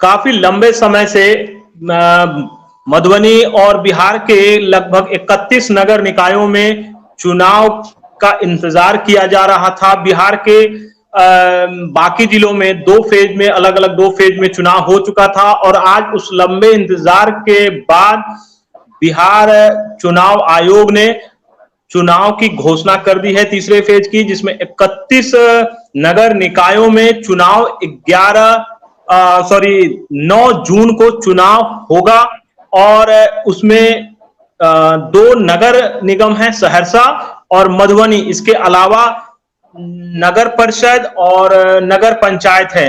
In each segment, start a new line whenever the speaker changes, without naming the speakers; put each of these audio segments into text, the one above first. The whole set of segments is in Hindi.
काफी लंबे समय से मधुबनी और बिहार के लगभग 31 नगर निकायों में चुनाव का इंतजार किया जा रहा था। बिहार के बाकी जिलों में दो फेज में, अलग अलग दो फेज में चुनाव हो चुका था और आज उस लंबे इंतजार के बाद बिहार चुनाव आयोग ने चुनाव की घोषणा कर दी है तीसरे फेज की, जिसमें 31 नगर निकायों में चुनाव 9 जून को चुनाव होगा और उसमें दो नगर निगम है, सहरसा और मधुबनी। इसके अलावा नगर परिषद और नगर पंचायत है।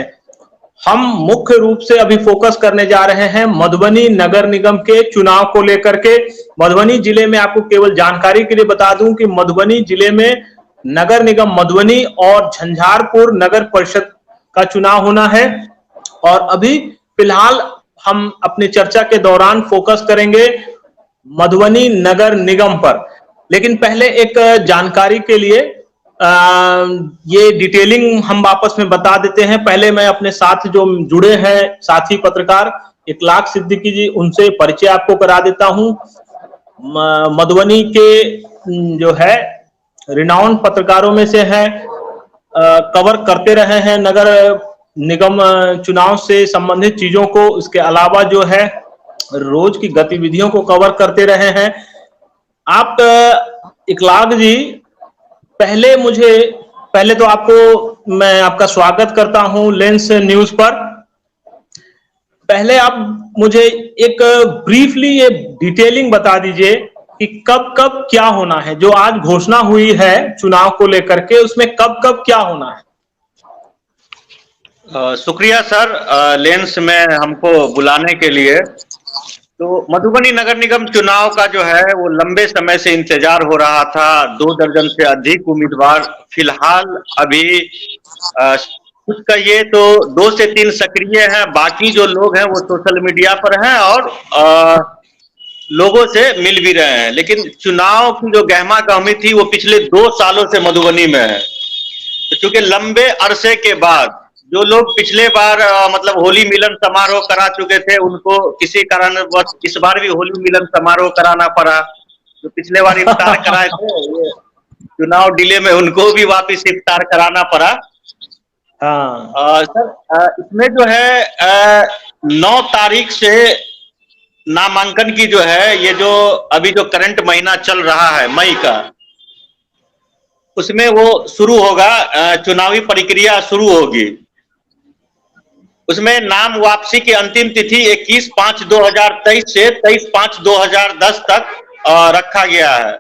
हम मुख्य रूप से अभी फोकस करने जा रहे हैं मधुबनी नगर निगम के चुनाव को लेकर के। मधुबनी जिले में आपको केवल जानकारी के लिए बता दूं कि मधुबनी जिले में नगर निगम मधुबनी और झंझारपुर नगर परिषद का चुनाव होना है और अभी फिलहाल हम अपनी चर्चा के दौरान फोकस करेंगे मधुबनी नगर निगम पर। लेकिन पहले एक जानकारी के लिए ये डिटेलिंग हम वापस में बता देते हैं। पहले मैं अपने साथ जो जुड़े हैं साथी पत्रकार इखलाक सिद्दीकी जी, उनसे परिचय आपको करा देता हूं। मधुबनी के जो है रिनाउंड पत्रकारों में से हैं, कवर करते रहे हैं नगर निगम चुनाव से संबंधित चीजों को। इसके अलावा जो है रोज की गतिविधियों को कवर करते रहे हैं। आप इखलाक जी, पहले तो मैं आपका स्वागत करता हूं लेंस न्यूज पर। पहले आप मुझे एक ब्रीफली ये डिटेलिंग बता दीजिए कि कब कब क्या होना है। जो आज घोषणा हुई है चुनाव को लेकर के, उसमें कब कब क्या होना है।
शुक्रिया सर लेंस में हमको बुलाने के लिए। तो मधुबनी नगर निगम चुनाव का जो है वो लंबे समय से इंतजार हो रहा था। 2 दर्जन से अधिक उम्मीदवार फिलहाल अभी कुछ कहिए तो 2 से 3 सक्रिय हैं, बाकी जो लोग हैं वो सोशल मीडिया पर हैं और लोगों से मिल भी रहे हैं। लेकिन चुनाव की जो गहमा गहमी थी वो पिछले 2 सालों से मधुबनी में है। तो चूंकि लंबे अरसे के बाद जो लोग पिछले बार मतलब होली मिलन समारोह करा चुके थे, उनको किसी कारणवश इस बार भी होली मिलन समारोह कराना पड़ा। जो पिछले बार इफ्तार कराए थे, ये चुनाव डिले में उनको भी वापस इफ्तार कराना पड़ा।
हाँ
सर, इसमें जो है 9 तारीख से नामांकन की जो है, ये जो अभी जो करंट महीना चल रहा है मई का, उसमें वो शुरू होगा, चुनावी प्रक्रिया शुरू होगी। उसमें नाम वापसी की अंतिम तिथि 21/5/2023 से 23/5/2010 तक रखा गया है।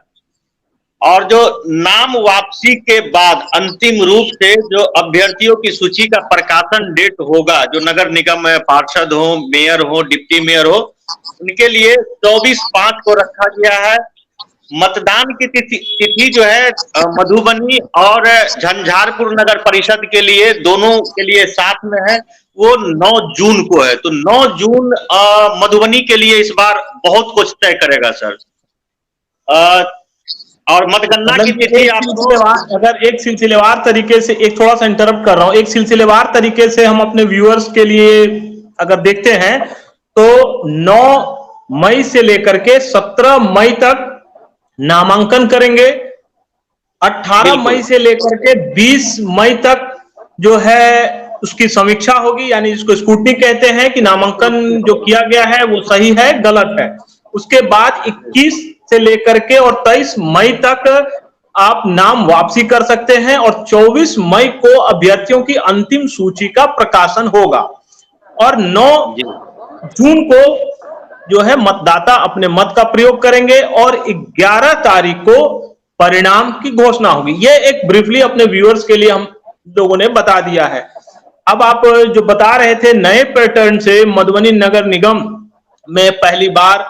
और जो नाम वापसी के बाद अंतिम रूप से जो अभ्यर्थियों की सूची का प्रकाशन डेट होगा, जो नगर निगम में पार्षद हो, मेयर हो, डिप्टी मेयर हो, उनके लिए 24/5 को रखा गया है। मतदान की तिथि जो है मधुबनी और झंझारपुर नगर परिषद के लिए, दोनों के लिए साथ में है, वो 9 जून को है। तो 9 जून मधुबनी के लिए इस बार बहुत कुछ तय करेगा सर। और मतगणना की तिथि आपको,
अगर एक सिलसिलेवार तरीके से, एक थोड़ा सा इंटरप्ट कर रहा हूं, एक सिलसिलेवार तरीके से हम अपने व्यूअर्स के लिए अगर देखते हैं तो 9 मई से लेकर के 17 मई तक नामांकन करेंगे। 18 मई से लेकर के 20 मई तक जो है उसकी समीक्षा होगी, यानी जिसको स्क्रूटनी कहते हैं कि नामांकन जो किया गया है वो सही है गलत है। उसके बाद 21 से लेकर के और 23 मई तक आप नाम वापसी कर सकते हैं और 24 मई को अभ्यर्थियों की अंतिम सूची का प्रकाशन होगा और 9 जून को जो है मतदाता अपने मत का प्रयोग करेंगे और 11 तारीख को परिणाम की घोषणा होगी। ये एक ब्रीफली अपने व्यूअर्स के लिए हम लोगों ने बता दिया है। अब आप जो बता रहे थे नए पैटर्न से मधुबनी नगर निगम में पहली बार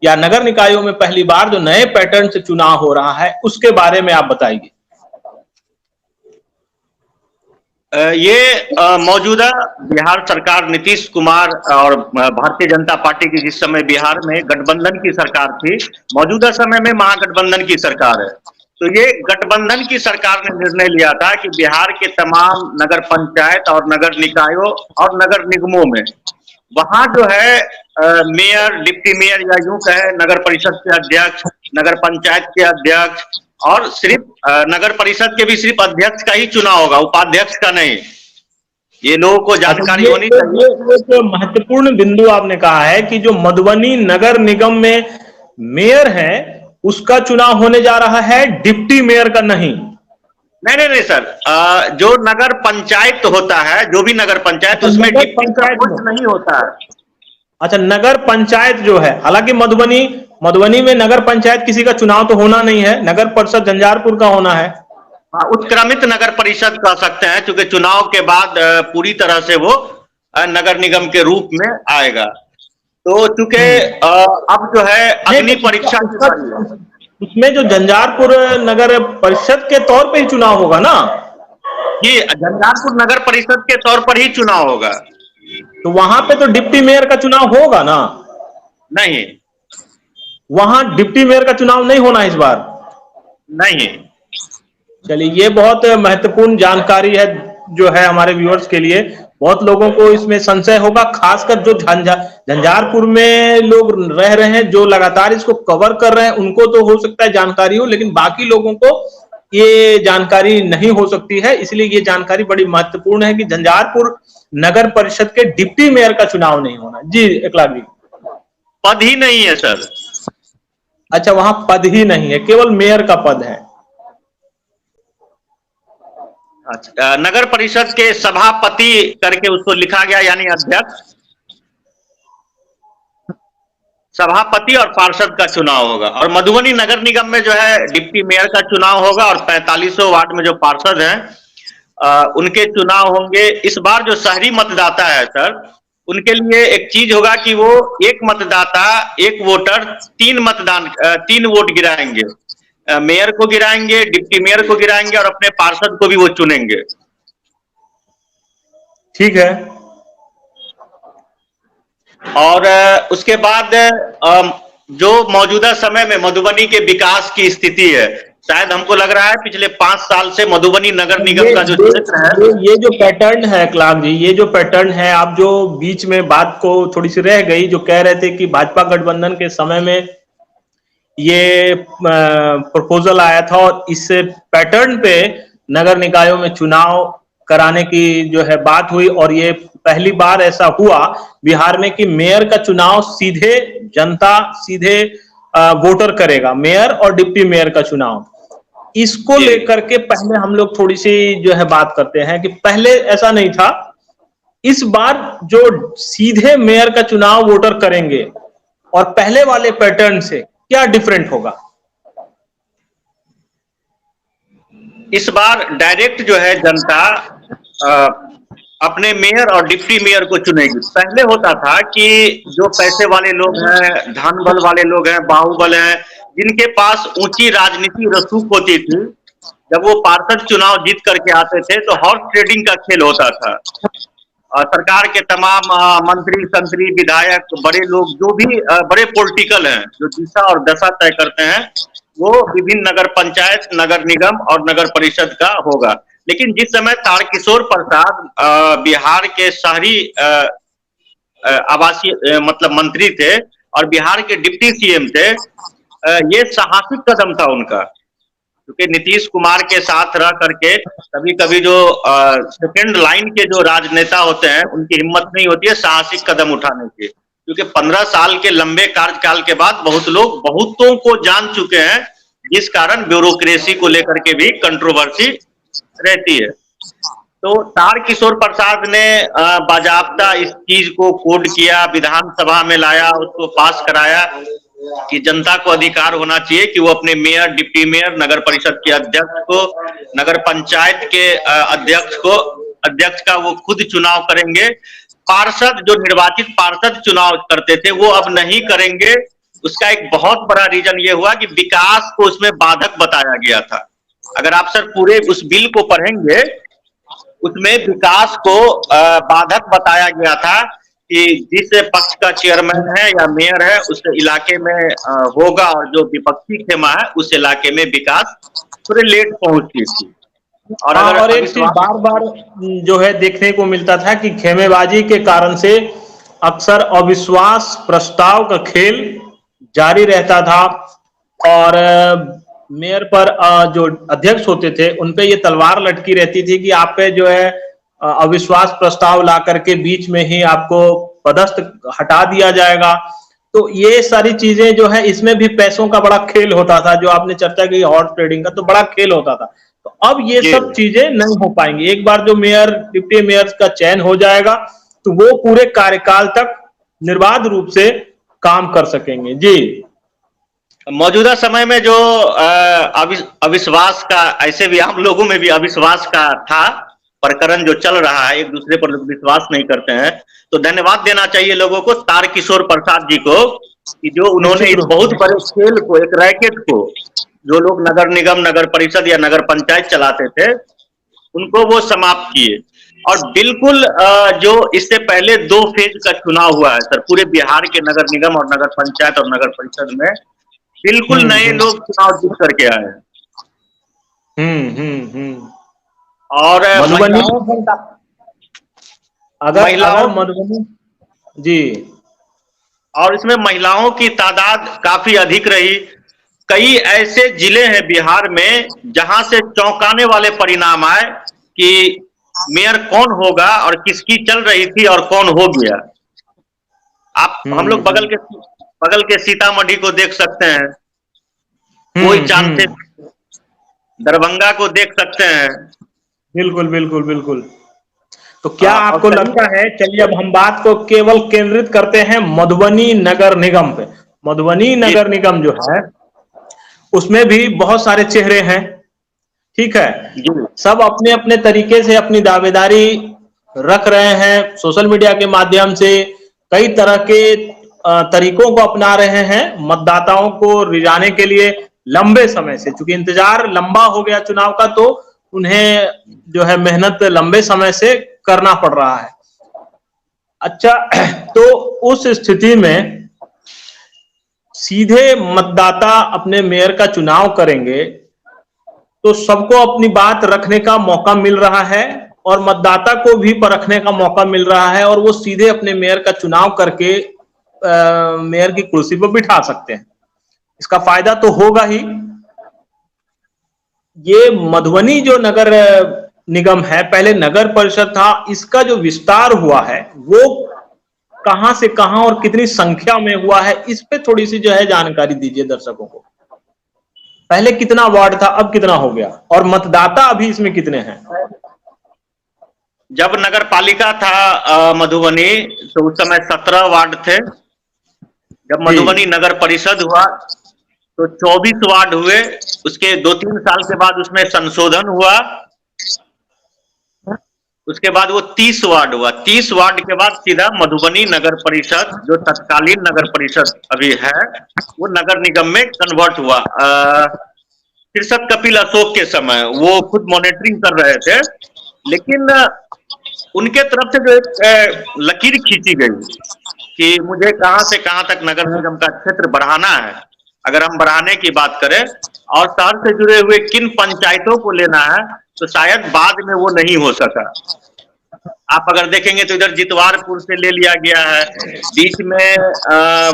या नगर निकायों में पहली बार जो नए पैटर्न से चुनाव हो रहा है, उसके बारे में आप बताइए।
ये मौजूदा बिहार सरकार नीतीश कुमार और भारतीय जनता पार्टी की जिस समय बिहार में गठबंधन की सरकार थी, मौजूदा समय में महागठबंधन की सरकार है। तो ये गठबंधन की सरकार ने निर्णय लिया था कि बिहार के तमाम नगर पंचायत और नगर निकायों और नगर निगमों में वहां जो है मेयर, डिप्टी मेयर या यूं कहे नगर परिषद के अध्यक्ष, नगर पंचायत के अध्यक्ष और सिर्फ नगर परिषद के भी सिर्फ अध्यक्ष का ही चुनाव होगा, उपाध्यक्ष का नहीं। ये लोगों को जानकारी होनी चाहिए।
ये जो महत्वपूर्ण बिंदु आपने कहा है कि जो मधुबनी नगर निगम में मेयर है उसका चुनाव होने जा रहा है, डिप्टी मेयर का नहीं।
नहीं सर, जो नगर पंचायत होता है, जो भी नगर पंचायत, उसमें डिप्टी का पोस्ट नहीं होता है।
अच्छा, नगर पंचायत जो है, हालांकि मधुबनी में नगर पंचायत किसी का चुनाव तो होना नहीं है, नगर परिषद झंझारपुर का होना है।
हाँ, उत्क्रमित नगर परिषद कह सकते हैं, क्योंकि चुनाव के बाद पूरी तरह से वो नगर निगम के रूप में आएगा। तो चूंकि अब जो है अग्नि परीक्षा,
उसमें जो झंझारपुर नगर परिषद के तौर पे ही चुनाव होगा ना?
ये झंझारपुर नगर परिषद के तौर पर ही चुनाव होगा।
तो वहां पे तो डिप्टी मेयर का चुनाव होगा ना?
नहीं,
वहां डिप्टी मेयर का चुनाव नहीं होना इस बार।
नहीं।
चलिए, ये बहुत महत्वपूर्ण जानकारी है जो है हमारे व्यूअर्स के लिए। बहुत लोगों को इसमें संशय होगा, खासकर जो झंझारपुर में लोग रह रहे हैं, जो लगातार इसको कवर कर रहे हैं, उनको तो हो सकता है जानकारी हो, लेकिन बाकी लोगों को ये जानकारी नहीं हो सकती है। इसलिए ये जानकारी बड़ी महत्वपूर्ण है कि झंझारपुर नगर परिषद के डिप्टी मेयर का चुनाव नहीं होना। जी एकलाख जी।
पद ही नहीं है सर।
अच्छा, वहां पद ही नहीं है, केवल मेयर का पद है।
अच्छा, नगर परिषद के सभापति करके उसको लिखा गया, यानी अध्यक्ष। सभापति और पार्षद का चुनाव होगा। और मधुबनी नगर निगम में जो है डिप्टी मेयर का चुनाव होगा और 4500 वार्ड में जो पार्षद हैं उनके चुनाव होंगे। इस बार जो शहरी मतदाता है सर, उनके लिए एक चीज होगा कि वो एक मतदाता, एक वोटर, 3 वोट गिराएंगे। मेयर को गिराएंगे, डिप्टी मेयर को गिराएंगे और अपने पार्षद को भी वो चुनेंगे।
ठीक है।
और उसके बाद जो मौजूदा समय में मधुबनी के विकास की स्थिति है, शायद हमको लग रहा है पिछले 5 साल से मधुबनी नगर निगम का जो क्षेत्र है,
ये जो पैटर्न है एकलाख जी, ये जो पैटर्न है, आप जो बीच में बात को थोड़ी सी रह गई, जो कह रहे थे कि भाजपा गठबंधन के समय में ये प्रपोजल आया था और इस पैटर्न पे नगर निकायों में चुनाव कराने की जो है बात हुई, और ये पहली बार ऐसा हुआ बिहार में कि मेयर का चुनाव सीधे जनता, सीधे वोटर करेगा, मेयर और डिप्टी मेयर का चुनाव। इसको लेकर के पहले हम लोग थोड़ी सी जो है बात करते हैं कि पहले ऐसा नहीं था। इस बार जो सीधे मेयर का चुनाव वोटर करेंगे और पहले वाले पैटर्न से क्या डिफरेंट होगा?
इस बार डायरेक्ट जो है जनता अपने मेयर और डिप्टी मेयर को चुनेगी। पहले होता था कि जो पैसे वाले लोग हैं, धन बल वाले लोग हैं, बाहुबल हैं, जिनके पास ऊंची राजनीति रसूख होती थी, जब वो पार्षद चुनाव जीत करके आते थे तो हॉर्स ट्रेडिंग का खेल होता था। सरकार के तमाम मंत्री, संतरी, विधायक, बड़े लोग, जो भी बड़े पॉलिटिकल हैं, जो दिशा और दशा तय करते हैं, वो विभिन्न नगर पंचायत, नगर निगम और नगर परिषद का होगा। लेकिन जिस समय तारकिशोर प्रसाद बिहार के शहरी आवासीय मतलब मंत्री थे और बिहार के डिप्टी सीएम थे, ये साहसिक कदम था उनका, क्योंकि नीतीश कुमार के साथ रह करके कभी कभी जो सेकेंड लाइन के जो राजनेता होते हैं उनकी हिम्मत नहीं होती है साहसिक कदम उठाने की, क्योंकि 15 साल के लंबे कार्यकाल के बाद बहुत लोग बहुतों को जान चुके हैं, जिस कारण ब्यूरोक्रेसी को लेकर के भी कंट्रोवर्सी रहती है। तो तारकिशोर प्रसाद ने बाजाबता इस चीज को कोड किया, विधानसभा में लाया, उसको पास कराया कि जनता को अधिकार होना चाहिए कि वो अपने मेयर, डिप्टी मेयर, नगर परिषद के अध्यक्ष को, नगर पंचायत के अध्यक्ष का वो खुद चुनाव करेंगे। पार्षद, जो निर्वाचित पार्षद चुनाव करते थे, वो अब नहीं करेंगे। उसका एक बहुत बड़ा रीजन ये हुआ कि विकास को उसमें बाधक बताया गया था। अगर आप सर पूरे उस बिल को पढ़ेंगे, उसमें विकास को बाधक बताया गया था कि जिस पक्ष का चेयरमैन है या मेयर है उस इलाके में होगा, और जो विपक्षी खेमा है उस इलाके में विकास थोड़े लेट पहुंचती थी।
और एक चीज बार बार जो है देखने को मिलता था कि खेमेबाजी के कारण से अक्सर अविश्वास प्रस्ताव का खेल जारी रहता था और मेयर पर जो अध्यक्ष होते थे उन पे ये तलवार लटकी रहती थी कि आप पे जो है अविश्वास प्रस्ताव ला करके बीच में ही आपको पदस्थ हटा दिया जाएगा। तो ये सारी चीजें जो है इसमें भी पैसों का बड़ा खेल होता था, जो आपने चर्चा की हॉर्स ट्रेडिंग का, तो बड़ा खेल होता था। तो अब ये
जी
सब चीजें नहीं हो पाएंगी। एक बार जो मेयर डिप्टी मेयर का चयन हो जाएगा तो वो पूरे कार्यकाल तक निर्बाध रूप से काम कर सकेंगे। जी
मौजूदा समय में जो अविश्वास का, ऐसे भी आम लोगों में भी अविश्वास का था प्रकरण जो चल रहा है, एक दूसरे पर लोग विश्वास नहीं करते हैं, तो धन्यवाद देना चाहिए लोगों को, तारकिशोर प्रसाद जी को, कि जो उन्होंने
निश्चित
इस
रूप
बहुत
से।
बड़े खेल को, एक रैकेट को, जो लोग नगर निगम, नगर परिषद या नगर पंचायत चलाते थे, उनको वो समाप्त किए। और बिल्कुल जो इससे पहले 2 फेज का चुनाव हुआ है सर, पूरे बिहार के नगर निगम और नगर पंचायत और नगर परिषद में बिल्कुल नए
हम्म।
लोग चुनाव जीत करके आए हैं।
हम्म।
और
मधुबनी
महिलाओं की
अगर अगर
महिलाओं
मधुबनी जी
और इसमें महिलाओं की तादाद काफी अधिक रही। कई ऐसे जिले हैं बिहार में जहां से चौंकाने वाले परिणाम आए कि मेयर कौन होगा और किसकी चल रही थी और कौन हो गया। आप हम लोग
हम्म
बगल के सीतामढ़ी को देख सकते हैं, कोई चांसेस,
हम्म।
दरभंगा को देख सकते हैं।
बिल्कुल बिल्कुल बिल्कुल। तो क्या
और
आपको
कहीं
लगता है, चलिए अब हम बात को केवल केंद्रित करते हैं मधुबनी नगर निगम पे। मधुबनी
जी
नगर निगम जो है उसमें भी बहुत सारे चेहरे हैं, ठीक है।
जी
सब अपने अपने तरीके से अपनी दावेदारी रख रहे हैं, सोशल मीडिया के माध्यम से कई तरह के तरीकों को अपना रहे हैं मतदाताओं को रिझाने के लिए। लंबे समय से, चूंकि इंतजार लंबा हो गया चुनाव का, तो उन्हें जो है मेहनत लंबे समय से करना पड़ रहा है। अच्छा, तो उस स्थिति में सीधे मतदाता अपने मेयर का चुनाव करेंगे तो सबको अपनी बात रखने का मौका मिल रहा है और मतदाता को भी परखने का मौका मिल रहा है, और वो सीधे अपने मेयर का चुनाव करके मेयर की कुर्सी पर बिठा सकते हैं। इसका फायदा तो होगा ही। ये मधुबनी जो नगर निगम है, पहले नगर परिषद था, इसका जो विस्तार हुआ है वो कहां से कहां और कितनी संख्या में हुआ है, इस पे थोड़ी सी जो है जानकारी दीजिए दर्शकों को। पहले कितना वार्ड था, अब कितना हो गया, और मतदाता अभी इसमें कितने हैं?
जब नगर पालिका था मधुबनी, तो उस समय 17 वार्ड थे। जब
जी।
मधुबनी नगर परिषद हुआ तो 24 वार्ड हुए। उसके 2-3 साल के बाद उसमें संशोधन हुआ, उसके बाद वो 30 वार्ड हुआ। 30 वार्ड के बाद सीधा मधुबनी नगर परिषद, जो तत्कालीन नगर परिषद अभी है, वो नगर निगम में कन्वर्ट हुआ। शीर्षद कपिल अशोक के समय वो खुद मॉनिटरिंग कर रहे थे, लेकिन उनके तरफ से जो एक लकीर खींची गई कि मुझे कहां से कहां तक नगर निगम का क्षेत्र बढ़ाना है, अगर हम बढ़ाने की बात करें, और शहर से जुड़े हुए किन पंचायतों को लेना है, तो शायद बाद में वो नहीं हो सका। आप अगर देखेंगे तो इधर जितवारपुर से ले लिया गया है, बीच में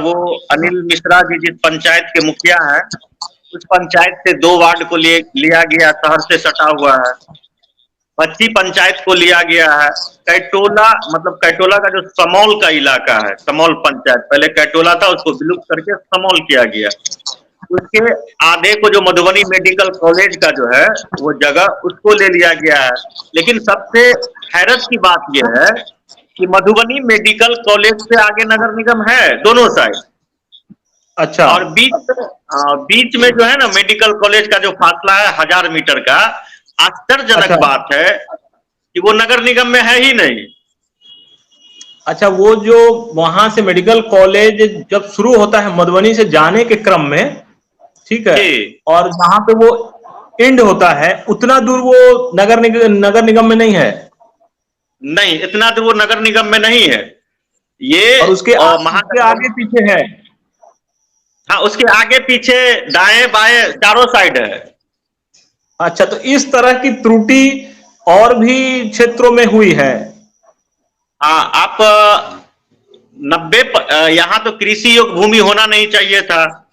वो अनिल मिश्रा जी जिस पंचायत के मुखिया हैं, उस पंचायत से 2 वार्ड को लिया गया, शहर से सटा हुआ है। 25 पंचायत को लिया गया है। कैटोला, मतलब कैटोला का जो समौल का इलाका है, समौल पंचायत, पहले कैटोला था, उसको विलुप्त करके समौल किया गया। उसके आधे को जो मधुबनी मेडिकल कॉलेज का जो है वो जगह, उसको ले लिया गया है। लेकिन सबसे हैरत की बात यह है कि मधुबनी मेडिकल कॉलेज से आगे नगर निगम है दोनों साइड,
अच्छा।
और बीच में जो है ना मेडिकल कॉलेज का जो फासला है 1000 मीटर का, आश्चर्यजनक
अच्छा।
बात है कि वो नगर निगम में है ही नहीं।
अच्छा, वो जो वहां से मेडिकल कॉलेज जब शुरू होता है मधुबनी से जाने के क्रम में, ठीक है,
जी
और जहां पे वो एंड होता है उतना दूर वो नगर निगम में नहीं है।
नहीं, इतना तो वो नगर निगम में नहीं है। ये
और उसके
महानगर,
आगे पीछे है।
हाँ, उसके आगे पीछे दाएं बाएं चारों साइड है।
अच्छा, तो इस तरह की त्रुटि और भी क्षेत्रों में हुई है?
हाँ, आप यहाँ तो कृषि योग्य भूमि होना नहीं चाहिए था।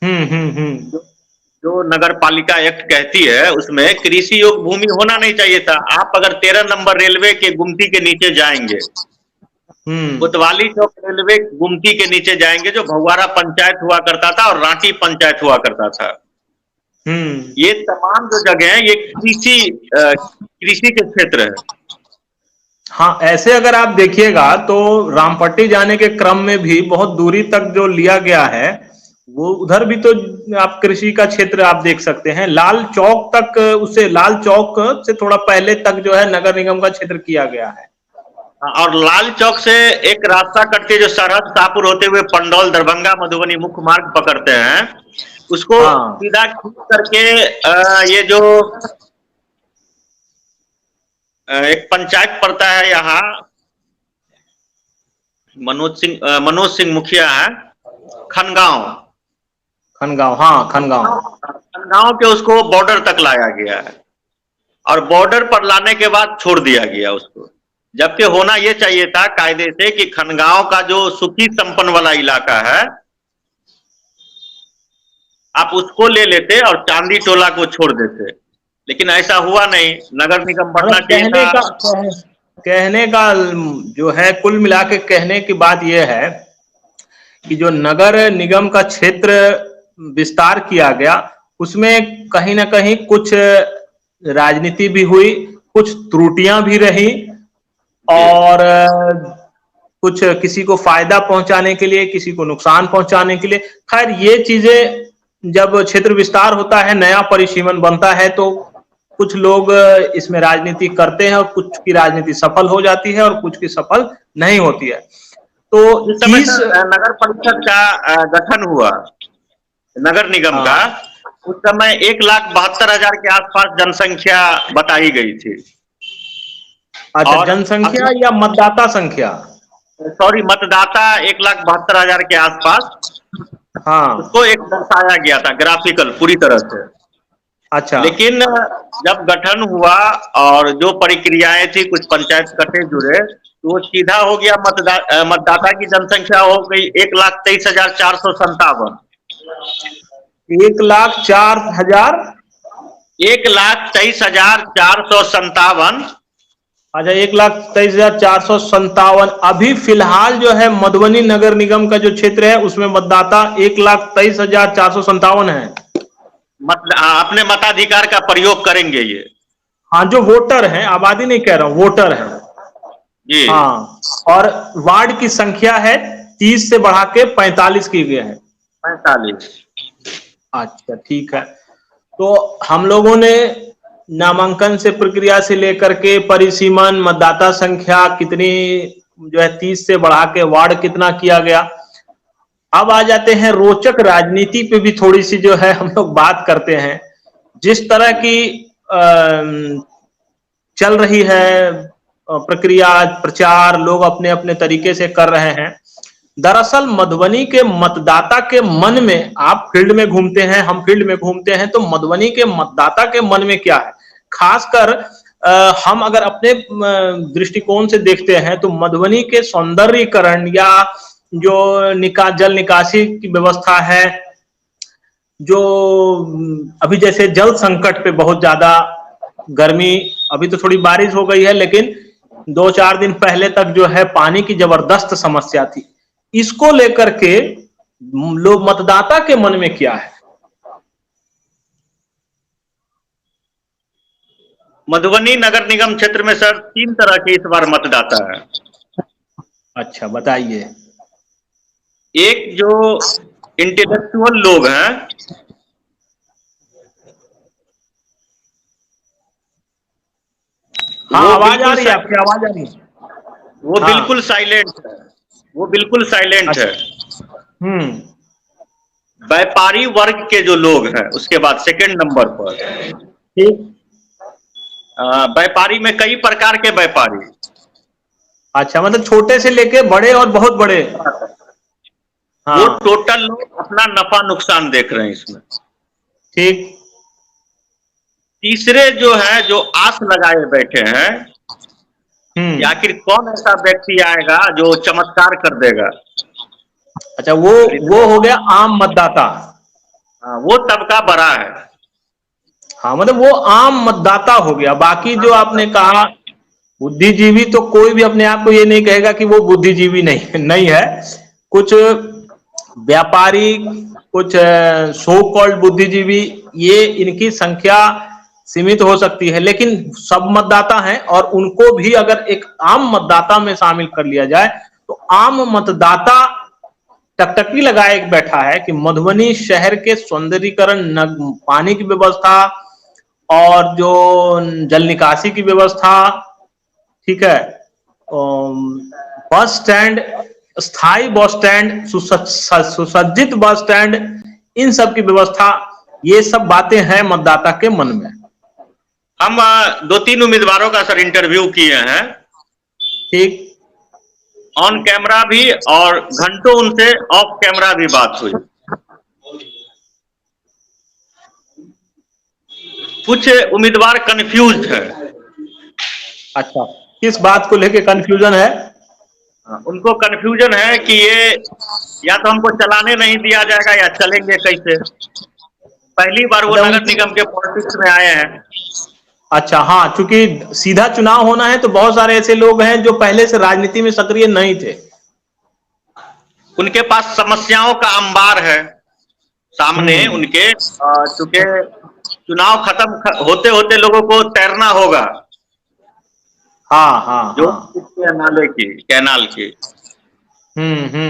हम्म।
जो जो नगर पालिका एक्ट कहती है उसमें कृषि योग्य भूमि होना नहीं चाहिए था। आप अगर 13 नंबर रेलवे के गुमटी के नीचे जाएंगे,
हम्म।
कोतवाली चौक रेलवे गुमटी के नीचे जाएंगे, जो भगवाड़ा पंचायत हुआ करता था और रांची पंचायत हुआ करता था,
हम्म।
ये तमाम जो जगह है ये कृषि के क्षेत्र है।
हाँ, ऐसे अगर आप देखिएगा तो रामपट्टी जाने के क्रम में भी बहुत दूरी तक जो लिया गया है, वो उधर भी तो आप कृषि का क्षेत्र आप देख सकते हैं। लाल चौक तक, उससे लाल चौक से थोड़ा पहले तक जो है नगर निगम का क्षेत्र किया गया है।
और लाल चौक से एक रास्ता कट के जो सरहद शाहपुर होते हुए पंडौल, दरभंगा, मधुबनी मुख्य मार्ग पकड़ते हैं, उसको
हाँ।
सीधा खींच करके ये जो एक पंचायत पड़ता है यहाँ, मनोज सिंह मुखिया है, खनगांव।
खनगांव, हाँ, खनगांव।
खनगांव के उसको बॉर्डर तक लाया गया है और बॉर्डर पर लाने के बाद छोड़ दिया गया उसको। जबकि होना यह चाहिए था कायदे से कि खनगांव का जो सुखी संपन्न वाला इलाका है, आप उसको ले लेते और चांदी टोला को छोड़ देते, लेकिन ऐसा हुआ नहीं। नगर निगम बढ़ना
मतलब
चाहिए था।
कहने का जो है, कुल मिला के कहने की बात यह है कि जो नगर निगम का क्षेत्र विस्तार किया गया, उसमें कहीं ना कहीं कुछ राजनीति भी हुई, कुछ त्रुटियां भी रही, और कुछ किसी को फायदा पहुंचाने के लिए, किसी को नुकसान पहुंचाने के लिए। खैर, ये चीजें जब क्षेत्र विस्तार होता है, नया परिसीमन बनता है, तो कुछ लोग इसमें राजनीति करते हैं और कुछ की राजनीति सफल हो जाती है और कुछ की सफल नहीं होती है। तो
जिस समय नगर परिषद का गठन हुआ, नगर निगम का, उस समय 1,72,000 के आसपास जनसंख्या बताई गई थी।
अच्छा, जनसंख्या या मतदाता संख्या?
सॉरी, मतदाता 1,72,000 के आसपास,
हाँ,
उसको एक दर्शाया गया था ग्राफिकल पूरी तरह से।
अच्छा।
लेकिन जब गठन हुआ और जो प्रक्रियाएं थी, कुछ पंचायत कटे जुड़े, तो वो सीधा हो गया, मतदाता की जनसंख्या हो गई 1,23,457।
1,04,000।
1,23,457।
अच्छा, 1,23,457। अभी फिलहाल जो है मधुबनी नगर निगम का जो क्षेत्र है, उसमें मतदाता 1,23,457 है।
अपने मताधिकार का प्रयोग करेंगे ये।
हाँ, जो वोटर हैं, आबादी नहीं कह रहा हूं, वोटर है
जी।
हाँ। और वार्ड की संख्या है 30 से बढ़ा के 45 की गई है।
45।
अच्छा, ठीक है। तो हम लोगों ने नामांकन से प्रक्रिया से लेकर के परिसीमन, मतदाता संख्या कितनी जो है 30 से बढ़ा के वार्ड कितना किया गया। अब आ जाते हैं रोचक राजनीति पे भी थोड़ी सी जो है हम लोग बात करते हैं। जिस तरह की चल रही है प्रक्रिया, प्रचार, लोग अपने अपने तरीके से कर रहे हैं। दरअसल मधुबनी के मतदाता के मन में, आप फील्ड में घूमते हैं, हम फील्ड में घूमते हैं, तो मधुबनी के मतदाता के मन में क्या है, खासकर हम अगर अपने दृष्टिकोण से देखते हैं तो मधुबनी के सौंदर्यीकरण या जो जल निकासी की व्यवस्था है, जो अभी जैसे जल संकट पे बहुत ज्यादा गर्मी, अभी तो थोड़ी बारिश हो गई है, लेकिन 2-4 दिन पहले तक जो है पानी की जबरदस्त समस्या थी। इसको लेकर के लोग, मतदाता के मन में क्या है?
मधुबनी नगर निगम क्षेत्र में सर 3 तरह के इस बार मतदाता है।
अच्छा, बताइए।
एक जो इंटेलेक्चुअल लोग हैं,
हाँ, आवाज आ रही है, आपकी आवाज आ रही है।
वो बिल्कुल साइलेंट है, वो बिल्कुल साइलेंट है। व्यापारी वर्ग के जो लोग हैं, उसके बाद सेकंड नंबर पर
ठीक।
व्यापारी में कई प्रकार के व्यापारी।
अच्छा, मतलब छोटे से लेके बड़े और बहुत बड़े।
वो टोटल लोग अपना नफा नुकसान देख रहे हैं इसमें।
ठीक।
तीसरे जो है, जो आस लगाए बैठे हैं कि आखिर कौन ऐसा व्यक्ति आएगा जो चमत्कार कर देगा।
अच्छा, वो हो गया आम मतदाता।
हाँ, वो तबका बड़ा है।
हाँ, मतलब वो आम मतदाता हो गया। बाकी जो आपने कहा बुद्धिजीवी, तो कोई भी अपने आप को ये नहीं कहेगा कि वो बुद्धिजीवी नहीं नहीं है। कुछ व्यापारी, कुछ सो कॉल्ड बुद्धिजीवी, ये इनकी संख्या सीमित हो सकती है, लेकिन सब मतदाता हैं। और उनको भी अगर एक आम मतदाता में शामिल कर लिया जाए तो आम मतदाता टकटकी लगाए एक बैठा है कि मधुबनी शहर के सौंदर्यीकरण, पानी की व्यवस्था और जो जल निकासी की व्यवस्था, ठीक है, बस स्टैंड, स्थायी बस स्टैंड, सुसज्जित बस स्टैंड, इन सब की व्यवस्था, ये सब बातें हैं मतदाता के मन में।
हम 2-3 उम्मीदवारों का सर इंटरव्यू किए हैं,
ठीक।
ऑन कैमरा भी, और घंटों उनसे ऑफ कैमरा भी बात हुई। कुछ उम्मीदवार कंफ्यूज है।
अच्छा, किस बात को लेके कंफ्यूजन है?
उनको कंफ्यूजन है कि ये या तो हमको चलाने नहीं दिया जाएगा या चलेंगे कैसे। पहली बार वो
अच्छा,
नगर निगम के पॉलिटिक्स में आए हैं।
अच्छा, हाँ, चूंकि सीधा चुनाव होना है तो बहुत सारे ऐसे लोग हैं जो पहले से राजनीति में सक्रिय नहीं थे।
उनके पास समस्याओं का अंबार है सामने उनके, चूंकि चुनाव खत्म होते होते लोगों को तैरना होगा।
हाँ, हाँ,
जो
हाँ।
नाले की, कैनाल की।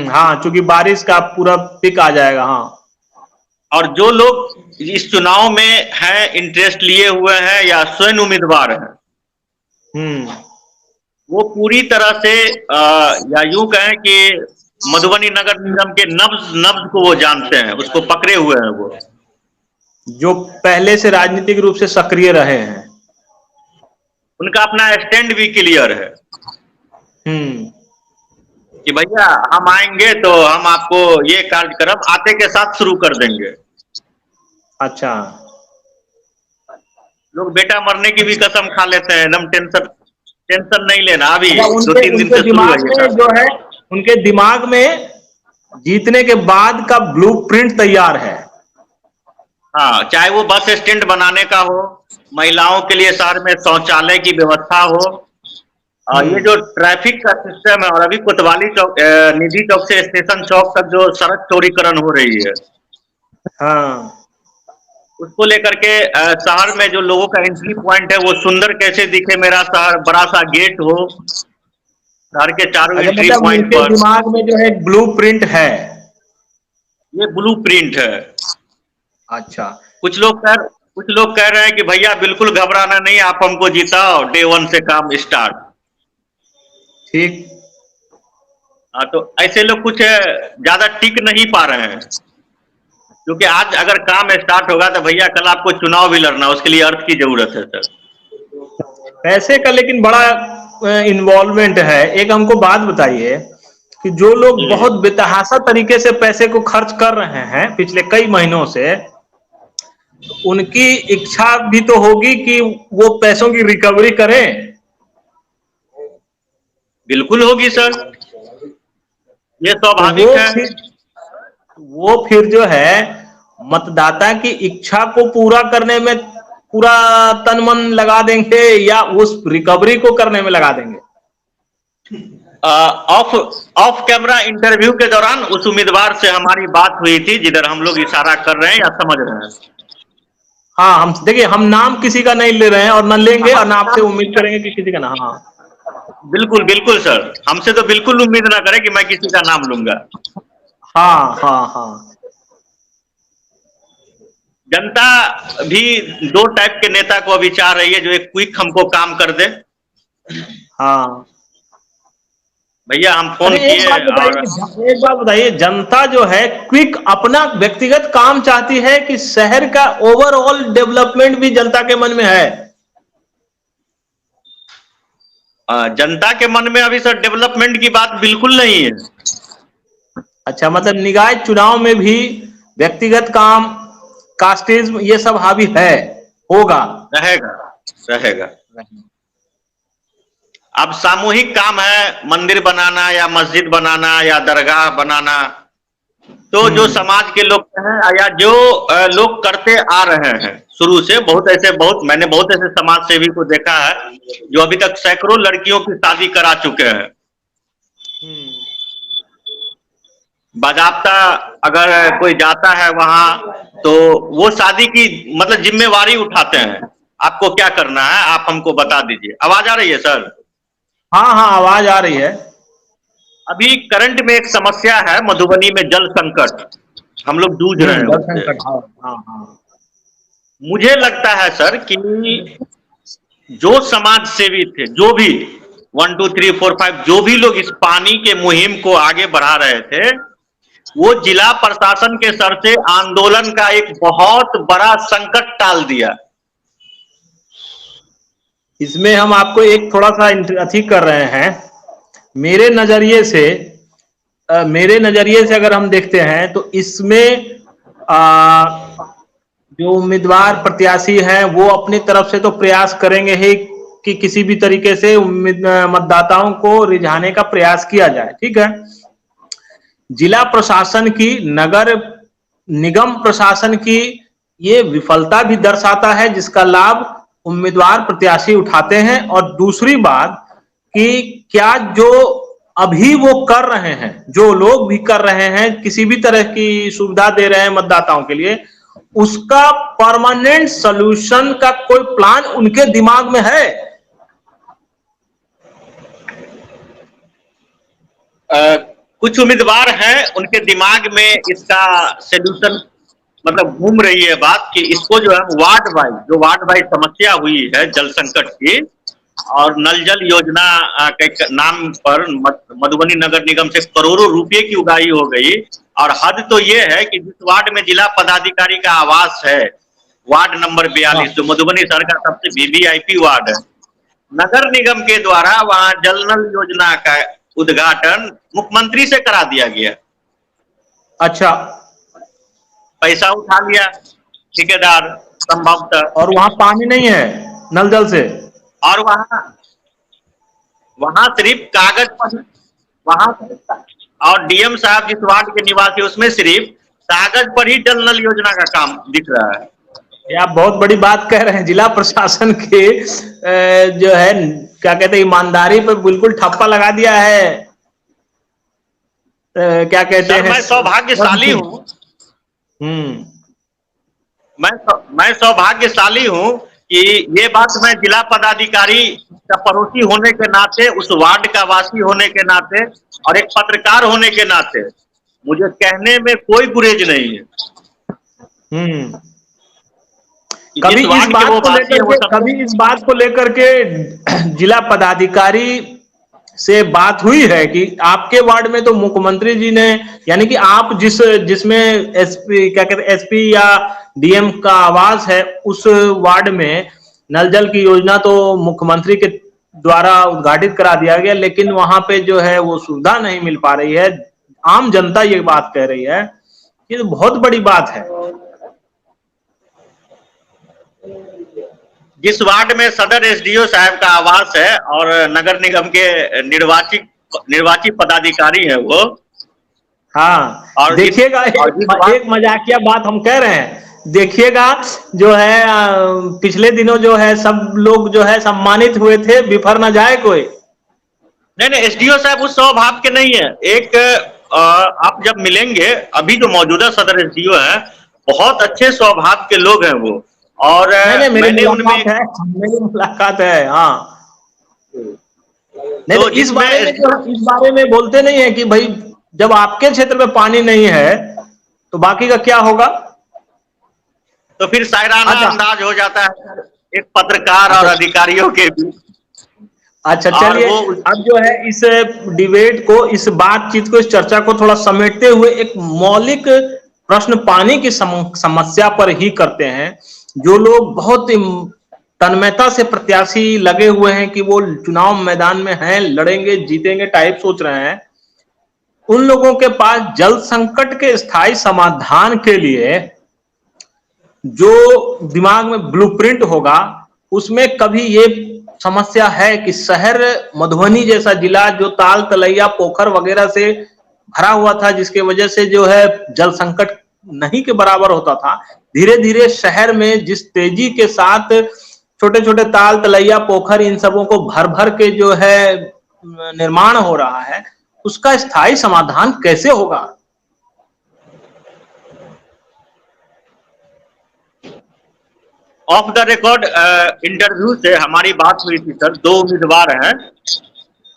हाँ, चूंकि बारिश का पूरा पिक आ जाएगा। हाँ।
और जो लोग इस चुनाव में हैं, इंटरेस्ट लिए हुए हैं या स्वयं उम्मीदवार हैं, वो पूरी तरह से या यूं कहें कि मधुबनी नगर निगम के नब्ज नब्ज को वो जानते हैं, उसको पकड़े हुए हैं वो,
जो पहले से राजनीतिक रूप से सक्रिय रहे हैं।
उनका अपना स्टैंड भी क्लियर है कि भैया हम आएंगे तो हम आपको ये कार्यक्रम आते के साथ शुरू कर देंगे।
अच्छा।
लोग बेटा मरने की भी कसम खा लेते हैं, एकदम टेंशन टेंशन नहीं लेना, अभी
अच्छा,
2-3 दिन
उनके
से शुरू है
दिमाग
ये
में
सब।
जो है, उनके दिमाग में जीतने के बाद का ब्लूप्रिंट तैयार है।
हाँ, चाहे वो बस स्टैंड बनाने का हो, महिलाओं के लिए शहर में शौचालय की व्यवस्था हो, ये जो ट्रैफिक का सिस्टम है, और अभी कोतवाली चौक, निधि चौक से स्टेशन चौक तक जो सड़क चौड़ीकरण हो रही है,
हाँ।
उसको लेकर के शहर में जो लोगों का एंट्री पॉइंट है वो सुंदर कैसे दिखे, मेरा शहर बड़ा सा गेट हो शहर के चारों
अच्छा,
एंट्री
मतलब
पॉइंट
उनके
पर।
दिमाग में जो है ब्लूप्रिंट है।
ये ब्लूप्रिंट है।
अच्छा।
कुछ लोग कह रहे हैं कि भैया बिल्कुल घबराना नहीं, आप हमको जिताओ, डे 1 से काम स्टार्ट।
ठीक।
तो ऐसे लोग कुछ ज्यादा टिक नहीं पा रहे हैं, क्योंकि आज अगर काम स्टार्ट होगा तो भैया कल आपको चुनाव भी लड़ना, उसके लिए अर्थ की जरूरत है सर।
पैसे का लेकिन बड़ा इन्वॉल्वमेंट है। एक हमको बात बताइए कि जो लोग बहुत बेतहाशा तरीके से पैसे को खर्च कर रहे हैं पिछले कई महीनों से, उनकी इच्छा भी तो होगी कि वो पैसों की रिकवरी करें।
बिल्कुल होगी सर, ये
तो
स्वाभाविक है।
वो फिर जो है मतदाता की इच्छा को पूरा करने में पूरा तन मन लगा देंगे या उस रिकवरी को करने में लगा देंगे?
ऑफ ऑफ कैमरा इंटरव्यू के दौरान उस उम्मीदवार से हमारी बात हुई थी जिधर हम लोग इशारा कर रहे हैं या समझ रहे हैं।
हाँ, हम देखिए, हम नाम किसी का नहीं ले रहे हैं और न लेंगे, और ना आपसे उम्मीद करेंगे कि किसी का ना। हाँ,
बिल्कुल बिल्कुल सर, हमसे तो बिल्कुल उम्मीद ना करें कि मैं किसी का नाम लूंगा।
हाँ, हाँ, हाँ।
जनता भी 2 टाइप के नेता को अभी चाह रही है, जो एक क्विक हमको काम कर दे।
हाँ।
भैया हम फोन
अरे
किए और
एक बात बताइए, जनता जो है क्विक अपना व्यक्तिगत काम चाहती है कि शहर का ओवरऑल डेवलपमेंट भी जनता के मन में है?
जनता के मन में अभी सर डेवलपमेंट की बात बिल्कुल नहीं है।
अच्छा, मतलब निकाय चुनाव में भी व्यक्तिगत काम, कास्टिज्म, ये सब हावी है, होगा,
रहेगा रहेगा। अब सामूहिक काम है, मंदिर बनाना या मस्जिद बनाना या दरगाह बनाना, तो जो समाज के लोग हैं या जो लोग करते आ रहे हैं शुरू से, मैंने बहुत ऐसे समाज सेवी को देखा है जो अभी तक सैकड़ों लड़कियों की शादी करा चुके हैं। बाजाबता अगर कोई जाता है वहां तो वो शादी की मतलब जिम्मेवारी उठाते हैं। आपको क्या करना है आप हमको बता दीजिए। आवाज आ रही है सर?
हाँ हाँ, आवाज आ रही है।
अभी करंट में एक समस्या है मधुबनी में, जल संकट। हम लोग जूझ रहे हैं
जल
उससे।
संकट, हाँ हाँ हाँ।
मुझे लगता है सर कि जो समाज सेवी थे, जो भी 1 2 3 4 5 जो भी लोग इस पानी के मुहिम को आगे बढ़ा रहे थे, वो जिला प्रशासन के सर से आंदोलन का एक बहुत बड़ा संकट टाल दिया।
इसमें हम आपको एक थोड़ा सा अथी कर रहे हैं। मेरे नजरिए से अगर हम देखते हैं तो इसमें जो उम्मीदवार प्रत्याशी हैं वो अपनी तरफ से तो प्रयास करेंगे ही कि किसी भी तरीके से मतदाताओं को रिझाने का प्रयास किया जाए, ठीक है। जिला प्रशासन की, नगर निगम प्रशासन की ये विफलता भी दर्शाता है जिसका लाभ उम्मीदवार प्रत्याशी उठाते हैं। और दूसरी बात कि क्या जो अभी वो कर रहे हैं, जो लोग भी कर रहे हैं, किसी भी तरह की सुविधा दे रहे हैं मतदाताओं के लिए, उसका परमानेंट सॉल्यूशन का कोई प्लान उनके दिमाग में है?
कुछ उम्मीदवार हैं उनके दिमाग में इसका सॉल्यूशन मतलब घूम रही है बात कि इसको जो है वार्ड वाइज समस्या हुई है जल संकट की, और नल जल योजना के नाम पर मधुबनी नगर निगम से करोड़ों रुपए की उगाही हो गई। और हद तो ये है कि जिस वार्ड में जिला पदाधिकारी का आवास है, वार्ड नंबर 42, जो मधुबनी शहर का सबसे वीवीआईपी वार्ड है, नगर निगम के द्वारा वहां जल नल योजना का उद्घाटन मुख्यमंत्री से करा दिया गया।
अच्छा,
पैसा उठा लिया ठेकेदार संभवतः,
और वहां पानी नहीं है नल जल से,
और वहां सिर्फ कागज पर, वहां और डीएम साहब जिस वार्ड के निवासी उसमें सिर्फ कागज पर ही जल नल योजना का काम दिख रहा है।
ये आप बहुत बड़ी बात कह रहे हैं। जिला प्रशासन के जो है क्या कहते हैं, ईमानदारी पर बिल्कुल ठप्पा लगा दिया है। क्या कहते हैं,
मैं सौभाग्यशाली हूँ। मैं सौभाग्यशाली हूँ कि ये बात मैं जिला पदाधिकारी का पड़ोसी होने के नाते, उस वार्ड का वासी होने के नाते और एक पत्रकार होने के नाते मुझे कहने में कोई गुरेज नहीं है।
कभी इस बात को लेकर के जिला पदाधिकारी से बात हुई है कि आपके वार्ड में तो मुख्यमंत्री जी ने, यानी कि आप जिसमें एसपी क्या कहते हैं, एसपी या डीएम का आवास है, उस वार्ड में नल जल की योजना तो मुख्यमंत्री के द्वारा उद्घाटित करा दिया गया, लेकिन वहां पे जो है वो सुविधा नहीं मिल पा रही है। आम जनता ये बात कह रही है। ये तो बहुत बड़ी बात है।
जिस वार्ड में सदर एसडीओ साहब का आवास है और नगर निगम के निर्वाचित पदाधिकारी हैं वो,
हाँ, और देखिएगा एक मजाकिया बात हम कह रहे हैं, देखिएगा जो है पिछले दिनों जो है सब लोग जो है सम्मानित हुए थे, बिफर न जाए कोई।
नहीं, एसडीओ साहब उस स्वभाव के नहीं है। एक आप जब मिलेंगे, अभी जो मौजूदा सदर एसडीओ है बहुत अच्छे स्वभाव के लोग हैं वो, और
मेरी मुलाकात है। हाँ, नहीं तो इस बारे में बोलते नहीं है कि भाई जब आपके क्षेत्र में पानी नहीं है तो बाकी का क्या होगा।
तो फिर शायराना अंदाज हो जाता है एक पत्रकार और अधिकारियों के बीच।
अच्छा, चलिए अब जो है इस डिबेट को, इस बातचीत को, इस चर्चा को थोड़ा समेटते हुए एक मौलिक प्रश्न पानी की समस्या पर ही करते हैं। जो लोग बहुत तन्मयता से प्रत्याशी लगे हुए हैं कि वो चुनाव मैदान में हैं, लड़ेंगे जीतेंगे टाइप सोच रहे हैं, उन लोगों के पास जल संकट के स्थायी समाधान के लिए जो दिमाग में ब्लूप्रिंट होगा, उसमें कभी ये समस्या है कि शहर मधुबनी जैसा जिला जो ताल तलैया पोखर वगैरह से भरा हुआ था, जिसके वजह से जो है जल संकट नहीं के बराबर होता था, धीरे धीरे शहर में जिस तेजी के साथ छोटे छोटे ताल तलैया पोखर इन सबों को भर भर के जो है निर्माण हो रहा है, उसका स्थायी समाधान कैसे होगा?
ऑफ द रिकॉर्ड इंटरव्यू से हमारी बात हुई थी सर, 2 उम्मीदवार हैं।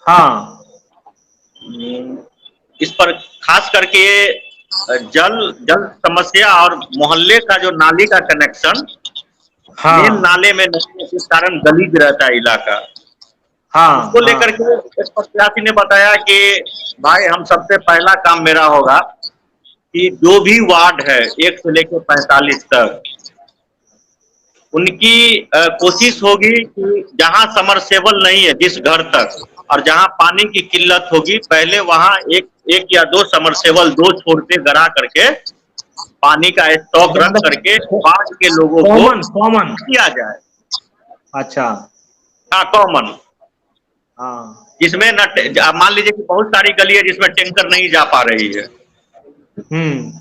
हाँ,
इस पर खास करके जल जल समस्या और मोहल्ले का जो नाली का कनेक्शन, मेन
हाँ,
नाले में नहीं, इस कारण गलीज रहता है इलाका।
हाँ,
उसको लेकर
हाँ,
के इस प्रत्याशी ने बताया कि भाई हम सबसे पहला काम मेरा होगा कि जो भी वार्ड है 1 से लेकर 45 तक, उनकी कोशिश होगी कि जहां समरसेबल नहीं है जिस घर तक, और जहां पानी की किल्लत होगी, पहले वहां एक या 2 समरसेबल 2 छोर पे गड़ा करके पानी का स्टॉक रख करके वार्ड के लोगों को
कॉमन कॉमन
किया जाए।
अच्छा,
हाँ, कॉमन,
हाँ,
जिसमें न मान लीजिए कि बहुत सारी गली है जिसमें टैंकर नहीं जा पा रही है,
हम्म,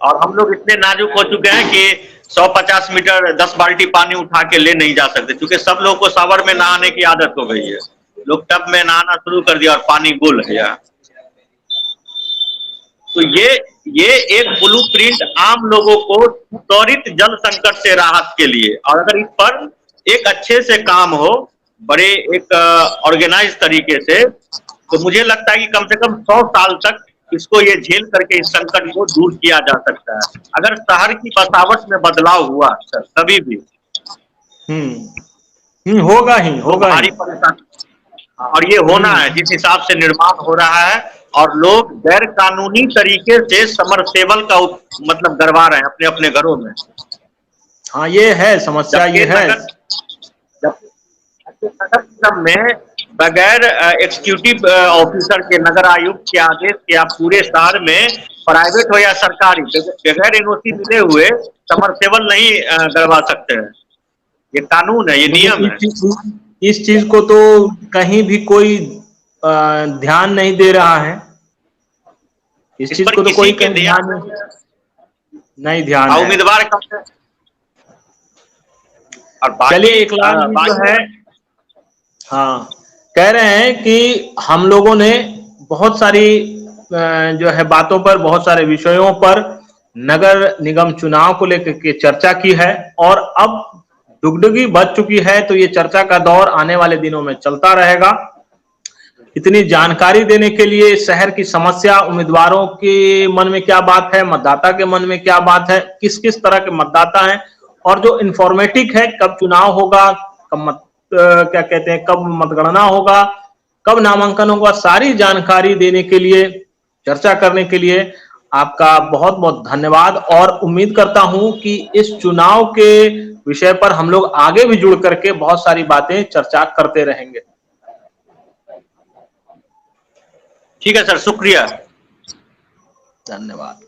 और हम लोग इतने नाजुक हो चुके हैं कि 150 मीटर 10 बाल्टी पानी उठा के ले नहीं जा सकते, क्योंकि सब लोगों को शावर में नहाने की आदत हो गई है। लोग टब में नहाना शुरू कर दिया और पानी गुल है यहाँ। तो ये एक ब्लूप्रिंट आम लोगों को त्वरित जल संकट से राहत के लिए, और अगर इस पर एक अच्छे से काम हो, बड़े एक ऑर्गेनाइज तरीके से, तो मुझे लगता है कि कम से कम 100 साल तक इसको ये झेल करके इस संकट को दूर किया जा सकता है, अगर शहर की बसावट में बदलाव हुआ सर कभी भी।
होगा ही,
तो
होगा ही।
भारी परेशानी, और ये होना है जिस हिसाब से निर्माण हो रहा है, और लोग गैर कानूनी तरीके से समरसेबल का मतलब गड़वा रहे हैं अपने अपने घरों में।
हाँ, ये है समस्या, ये है।
नगर निगम में बगैर एग्जीक्यूटिव ऑफिसर के, नगर आयुक्त के आदेश के आप पूरे शहर में प्राइवेट हो या सरकारी, बगैर एनओसी मिले हुए समरसेबल नहीं गड़वा सकते हैं। ये कानून है, ये नियम है।
इस चीज को तो कहीं भी कोई ध्यान नहीं दे रहा है। इस चीज को तो कोई कहीं ध्यान नहीं ध्यान है।
उम्मीदवार का और
चलिए, एक लाख जो है, हाँ, कह रहे हैं कि हम लोगों ने बहुत सारी जो है बातों पर, बहुत सारे विषयों पर नगर निगम चुनाव को लेकर के चर्चा की है, और अब डुगडुगी बज चुकी है, तो ये चर्चा का दौर आने वाले दिनों में चलता रहेगा। इतनी जानकारी देने के लिए, शहर की समस्या, उम्मीदवारों के मन में क्या बात है, मतदाता के मन में क्या बात है, किस किस तरह के मतदाता हैं, और जो इंफॉर्मेटिव है, कब चुनाव होगा, कब क्या कहते हैं, कब मतगणना होगा, कब नामांकन होगा, सारी जानकारी देने के लिए, चर्चा करने के लिए आपका बहुत बहुत धन्यवाद। और उम्मीद करता हूं कि इस चुनाव के विषय पर हम लोग आगे भी जुड़ करके बहुत सारी बातें चर्चा करते रहेंगे।
ठीक है सर, शुक्रिया,
धन्यवाद।